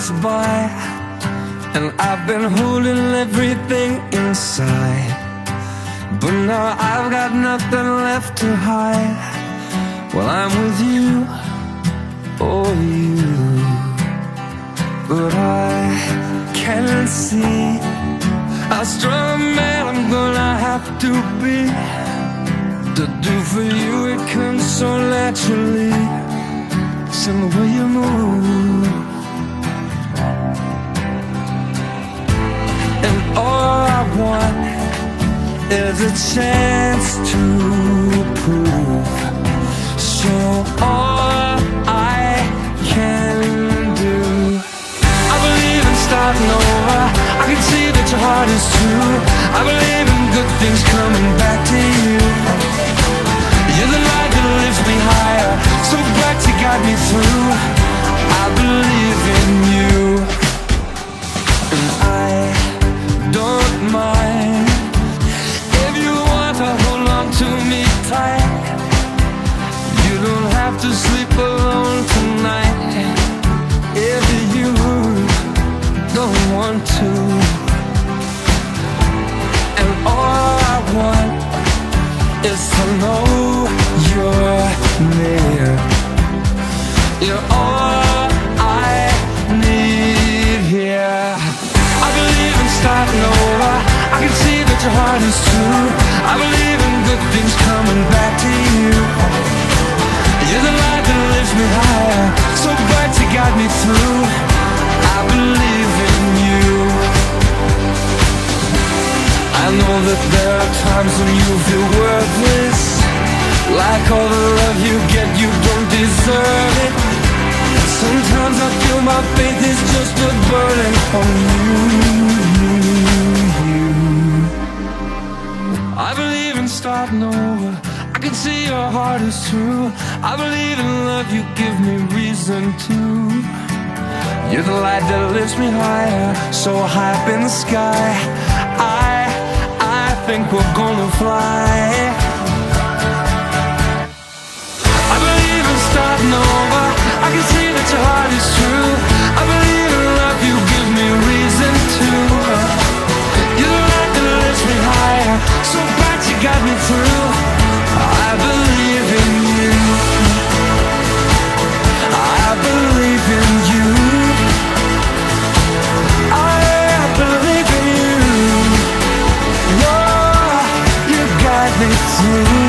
years by, and I've been holding everything inside, but now I've got nothing left to hide. Well, I'm with you, oh you, but I can't see how strong a man I'm gonna have to be to do for you it comes so naturally. It's in the way you move, and all I want is a chance to prove. So all I can do, I believe in starting over. I can see that your heart is true. I believe in good things coming back to you. You're the light that lifts me higher, so bright you got me through. I believe in you, and I don't mind if you want to hold on to me tight. You don't have to sleep alone tonight if you don't want to. And all I want is to know you're near. You're all I need here. I believe in starting over. I can see that your heart is true. I believe in good things coming back to you. You're the light that lifts me higher, so bright you got me through. I believe in you. I know that there are times when you feel worthless, like all the love you get, you don't deserve it. Sometimes I feel my faith is just a burden on you. I believe in starting over. I can see your heart is true. I believe in love, you give me reason to. You're the light that lifts me higher, so high up in the sky. I think we're gonna fly. I believe in starting over. I can see that your heart is true. I believe in love, you give me reason to. You're the light that lifts me higher, so bright you got me through. I believe in you. I believe in you. I believe in you. Oh, you got me through.